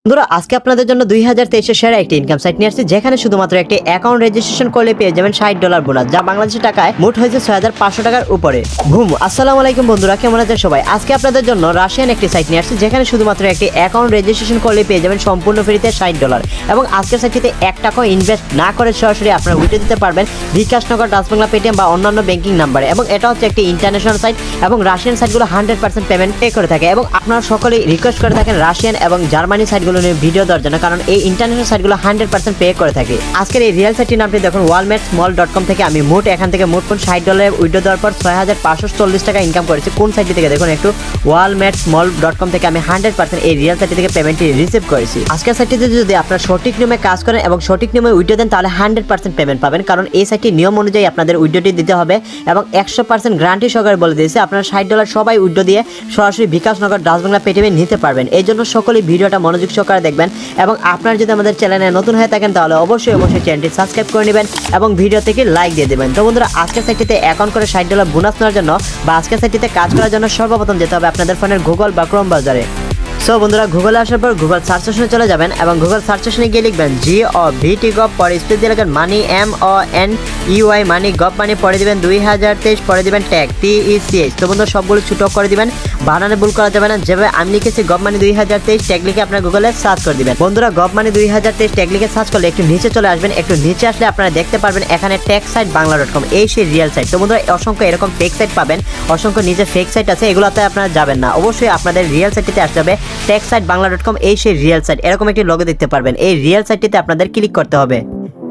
বন্ধুরা আজকে আপনাদের জন্য 2023 সেরা একটি ইনকাম সাইট নিয়ে আসছি, যেখানে শুধুমাত্র একটি অ্যাকাউন্ট রেজিস্ট্রেশন করলে পেয়ে যাবেন $60 বোনাস, যা বাংলাদেশি টাকায় মোট হয়েছে 6500 টাকার উপরে। আসসালামু আলাইকুম বন্ধুরা, কেমন আছেন সবাই? আজকে আপনাদের জন্য রাশিয়ান একটি সাইট নিয়ে আসছি, যেখানে শুধুমাত্র একটি অ্যাকাউন্ট রেজিস্ট্রেশন করলে পেয়ে যাবেন সম্পূর্ণ ফ্রিতে $60। এবং আজকের সাইটটিতে 1 টাকাও ইনভেস্ট না করে সরাসরি আপনারা উইথড্র দিতে পারবেন বিকাশ, নগদ, বাংলা, পেটিএম বা অন্যান্য ব্যাংকিং নাম্বারে। এবং এটা হচ্ছে একটি ইন্টারন্যাশনাল সাইট এবং রাশিয়ান সাইটগুলো 100% পেমেন্ট পে করে থাকে। এবং আপনারা সকলেই রিকোয়েস্ট করে থাকেন রাশিয়ান এবং জার্মানি সাইটগুলো নিয়ে ভিডিও দেওয়ার জন্য, কারণ এই ইন্টারন্যাশনাল সাইটগুলো 100% পে করে থাকে। আজকের এই রিয়েল সাইটটির নামটি দেখুন walmartsmall.com থেকে আমি এখান থেকে মোট $60 উইথড্র দেওয়ার পর 6540 টাকা ইনকাম করেছি। কোন সাইটটি থেকে দেখুন একটু, walmartsmall.com থেকে আমি 100% এই রিয়েল সাইটটি থেকে পেমেন্টটি রিসিভ করেছি। আজকের সাইটটিতে যদি আপনারা সঠিক নিয়মে কাজ করেন এবং সঠিক নিয়মে উইথড্র দেন, তাহলে 100% পেমেন্ট পাবেন, কারণ এই সাইটটির নিয়ম অনুযায়ী আপনাদের উইথড্রটি দিতে হবে এবং 100% গ্যারান্টি সহকারে বলে দিয়েছে আপনারা $60 সবাই উইথড্র দিয়ে সরাসরি বিকাশ, নগদ, বাংলা, পেটিএমে নিতে পারবেন। এই জন্য সকলেই ভিডিওটা মনোযোগ সহকারে দেখবেন। এবং আপনারা যদি আমাদের চ্যানেলে নতুন হয়ে থাকেন, তাহলে অবশ্যই চ্যানেলটি সাবস্ক্রাইব করে নেবেন এবং ভিডিও থেকে লাইক দিয়ে দেবেন। তো বন্ধুরা, আজকের সাইটটিতে অ্যাকাউন্ট করে $60 বোনাস নেওয়ার জন্য বা আজকের সাইটটিতে কাজ করার জন্য সর্বপ্রথম যেতে হবে আপনাদের ফোনের গুগল বা ক্রোম ব্রাউজারে। সো বন্ধুরা, গুগলে আসার পর গুগল সার্চ সেকশনে চলে যাবেন এবং গুগল সার্চ সেকশনে গিয়ে লিখবেন GOVT পরে স্পেস দিয়ে লিখবেন মানি MONEY মানি গভ, মানে পরে দিবেন 2023, পরে দিবেন ট্যাগ TECH। তো বন্ধুরা, সবগুলো ছোট করে দিবেন, বানানে ভুল করা যাবে না। যেভাবে আমি লিখেছি গভ মানি 2023 ট্যাগ লিখে আপনারা গুগলে সার্চ করে দিবেন। বন্ধুরা, গভ মানি 2023 ট্যাগ লিখে সার্চ করলে একটু নিচে চলে আসবেন। একটু নিচে আসলে আপনারা দেখতে পারবেন এখানে ট্যাক্স সাইট বাংলা.com, এই সেই রিয়েল সাইট। তো বন্ধুরা, অসংখ্য এরকম ফেক সাইট পাবেন, অসংখ্য নিচে ফেক সাইট আছে, এগুলোতে আপনারা যাবেন না। অবশ্যই আপনাদের রিয়েল সাইটটিতে আসতে হবে। ট্যাক্স সাইট বাংলা.com, এই সেই রিয়েল সাইট। এরকম একটি লোগো দেখতে পারবেন, এই রিয়েল সাইটটিতে আপনাদের ক্লিক করতে হবে।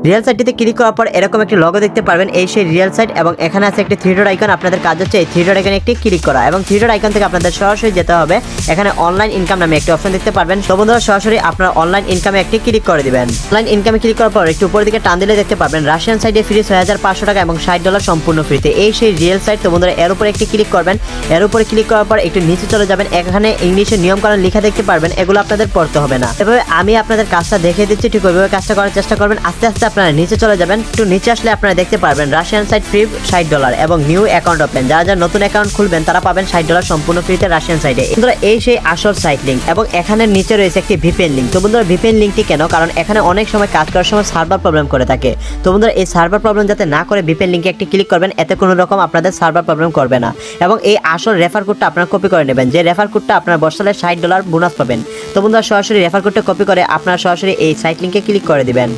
রিয়েল সাইটটিতে ক্লিক করার পর এরকম একটি লোগো দেখতে পারবেন, এই সেই রিয়েল সাইট। এবং এখানে আছে একটি 3 ডট আইকন, আপনাদের কাজ হচ্ছে এই 3 ডট আইকনে একটি ক্লিক করা এবং 3 ডট আইকন থেকে আপনাদের সরাসরি যেতে হবে এখানে অনলাইন ইনকাম নামে একটি অপশন দেখতে পারবেন। তো বন্ধুরা, সরাসরি আপনারা অনলাইন ইনকামে একটি ক্লিক করে দিবেন। অনলাইন ইনকামে ক্লিক করার পর একটু উপরের দিকে টান দিলে দেখতে পারবেন রাশিয়ান সাইটে ফ্রি 6500 টাকা এবং $60 সম্পূর্ণ ফ্রিতে, এই সেই রিয়েল সাইট। তো বন্ধুরা, এর উপরে একটি ক্লিক করবেন। এর উপরে ক্লিক করার পর একটু নিচে চলে যাবেন, এখানে ইংলিশে নিয়মকানুন লেখা দেখতে পারবেন, এগুলো আপনাদের পড়তে হবে না। এভাবে আমি আপনাদের কাজটা দেখিয়ে দিচ্ছি, ঠিক ওইভাবে কাজটা করার চেষ্টা করবেন। আস্তে আস্তে আপনারা নিচে চলে যাবেন। একটু নিচে আসলে আপনারা দেখতে পারবেন রাশিয়ান সাইট ফ্রি $60 এবং নিউ অ্যাকাউন্ট ওপেন। যারা নতুন অ্যাকাউন্ট খুলবেন তারা পাবেন $60 সম্পূর্ণ ফ্রিতে রাশিয়ান সাইটে। বন্ধুরা, এই সেই আসল সাইট লিংক এবং এখানে নিচে রয়েছে একটি ভিপিএন লিংক। তো বন্ধুরা, ভিপিএন লিংকটি কেন? কারণ এখানে অনেক সময় কাজ করার সময় সার্ভার প্রবলেম করে থাকে। তো বন্ধুরা, এই সার্ভার প্রবলেম যাতে না করে ভিপিএন লিংকে একটি ক্লিক করবেন, এতে কোনো রকম আপনাদের সার্ভার প্রবলেম করবে না। এবং এই আসল রেফার কোডটা আপনারা কপি করে নেবেন, যে রেফার কোডটা আপনারা বসালে $60 বোনাস পাবেন। তো বন্ধুরা, সরাসরি রেফার কোডটা কপি করে আপনারা সরাসরি এই সাইট লিংকে ক্লিক করে দিবেন।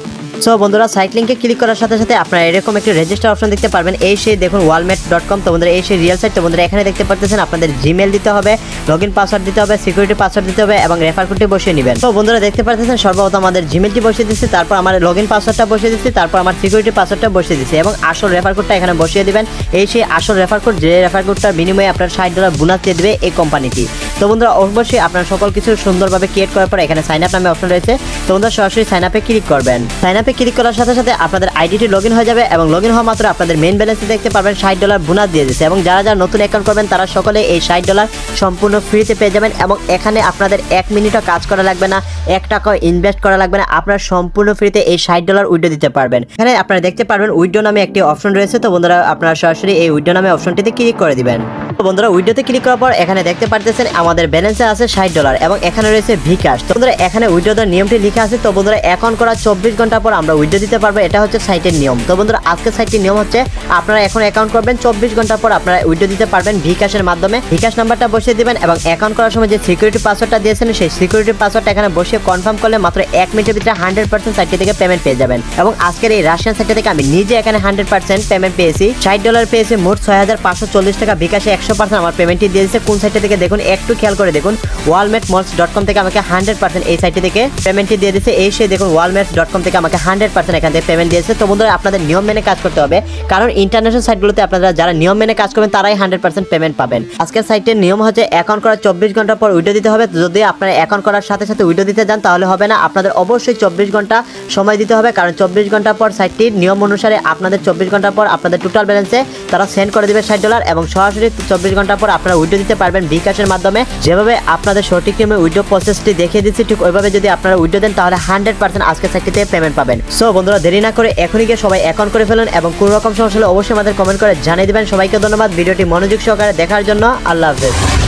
সো বন্ধুরা, সাইট লিংকে ক্লিক করার সাথে সাথে আপনারা এরকম একটি রেজিস্টার অপশন দেখতে পারবেন, এই সেই দেখুন walmart.com। তো বন্ধুরা, এই সেই রিয়েল সাইট। তো বন্ধুরা, এখানে দেখতে পাচ্ছেন আপনাদের জিমেল দিতে হবে, লগইন পাসওয়ার্ড দিতে হবে, সিকিউরিটি পাসওয়ার্ড দিতে হবে এবং রেফার কোডটি বসিয়ে নেবেন। তো বন্ধুরা, দেখতে পাচ্ছেন সর্বপ্রথম আমাদের জিমেলটি বসিয়ে দিচ্ছি, তারপর আমার লগইন পাসওয়ার্ডটা বসিয়ে দিচ্ছি, তারপর আমার সিকিউরিটি পাসওয়ার্ডটা বসিয়ে দিচ্ছি এবং আসল রেফার কোডটা এখানে বসিয়ে দিবেন। এই সেই আসল রেফার কোড, যে রেফার কোডটার বিনিময়ে আপনার $60 বোনাস দিয়ে দেবে এই কোম্পানিটি। তো বন্ধুরা, অবশ্যই আপনারা সকল কিছু সুন্দরভাবে ক্রিয়েট করার পর এখানে সাইন আপ নামে অপশন রয়েছে। তো বন্ধুরা, সরাসরি সাইন আপে ক্লিক করবেন। সাইন আপে ক্লিক করার সাথে সাথে আপনাদের আইডিটি লগইন হয়ে যাবে এবং লগইন হওয়া মাত্র আপনাদের মেইন ব্যালেন্সে দেখতে পারবেন $60 বোনাস দিয়ে দিচ্ছে। এবং যারা যারা নতুন অ্যাকাউন্ট করবেন তারা সকলে এই $60 সম্পূর্ণ ফ্রিতে পেয়ে যাবেন। এবং এখানে আপনাদের 1 মিনিটও কাজ করা লাগবে না, 1 টাকাও ইনভেস্ট করা লাগবে না, আপনারা সম্পূর্ণ ফ্রিতে এই $60 উইথড্র দিতে পারবেন। এখানে আপনারা দেখতে পারবেন উইথড্র নামে একটি অপশন রয়েছে। তো বন্ধুরা, আপনারা সরাসরি এই উইথড্র নামে অপশনটিতে ক্লিক করে দিবেন। তো বন্ধুরা, উইথড্রতে ক্লিক করার পর এখানে দেখতে পারতেছেন আমাদের ব্যালেন্সে আছে $60 এবং এখানে রয়েছে bkash। তো বন্ধুরা, এখানে উইথড্র দেওয়ার নিয়মটি লেখা আছে। তো বন্ধুরা, অ্যাকাউন্ট করা 24 ঘন্টা পর আমরা উইথড্র দিতে পারবো, এটা হচ্ছে সাইটের নিয়ম। তো বন্ধুরা, আজকের সাইটের নিয়ম হচ্ছে আপনারা এখন অ্যাকাউন্ট করবেন, 24 ঘন্টা পর আপনারা উইথড্র দিতে পারবেন bkash-এর মাধ্যমে। bkash নাম্বারটা বসিয়ে দিবেন এবং অ্যাকাউন্ট করার সময় যে সিকিউরিটি পাসওয়ার্ডটা দিয়েছেন সেই সিকিউরিটি পাসওয়ার্ডটা এখানে বসিয়ে কনফার্ম করলে মাত্র 1 মিনিটের ভিতরে 100% সাইটটি থেকে পেমেন্ট পেয়ে যাবেন। এবং আজকের এই রাশিয়ান সাইট থেকে আমি নিজে এখানে 100% পেমেন্ট পেয়েছি, $60 পেয়েছি, মোট 6540 টাকা। bkash-এ 100% আমার পেমেন্টটি দিয়ে দিয়েছে। কোন সাইটটা থেকে দেখুন, একটু খেয়াল করে দেখুন, walmartsmall.com থেকে আমাকে 100% এই সাইটটি থেকে পেমেন্টটি দিয়ে দিয়েছে। এই সেই দেখুন walmarts.com থেকে আমাকে 100% এখান থেকে পেমেন্ট দিয়েছে। তো বন্ধুরা, আপনাদের নিয়ম মেনে কাজ করতে হবে, কারণ ইন্টারন্যাশনাল সাইটগুলোতে আপনারা যারা নিয়ম মেনে কাজ করবেন তারাই 100% পেমেন্ট পাবেন। আজকের সাইটের নিয়ম হচ্ছে অ্যাকাউন্ট করার 24 ঘন্টা পর উইথড্র দিতে হবে। যদি আপনারা অ্যাকাউন্ট করার সাথে সাথে উইথড্র দিতে যান তাহলে হবে না, আপনাদের অবশ্যই 24 ঘন্টা সময় দিতে হবে, কারণ 24 ঘন্টা পর সাইটটির নিয়ম অনুসারে আপনাদের 24 ঘন্টা পর আপনাদের টোটাল ব্যালেন্সে তারা সেন্ড করে দেবে $60 এবং সরাসরি 24 ঘন্টা পর আপনারা উইথড্র দিতে পারবেন bkash-এর মাধ্যমে। যেভাবে আপনাদের সঠিক নিয়মে উইথড্র প্রসেসটি দেখিয়ে দিচ্ছি, ঠিক ওইভাবে যদি আপনারা উইথড্র দেন তাহলে 100% আজকের সাইটটিতে পেমেন্ট পাবেন। সো বন্ধুরা, দেরি না করে এখনই গিয়ে সবাই অ্যাকাউন্ট করে ফেলুন এবং কোনো রকম সমস্যা হলে অবশ্যই আমাদের কমেন্ট করে জানিয়ে দিবেন। সবাইকে ধন্যবাদ ভিডিওটি মনোযোগ সহকারে দেখার জন্য। আল্লাহ হাফেজ।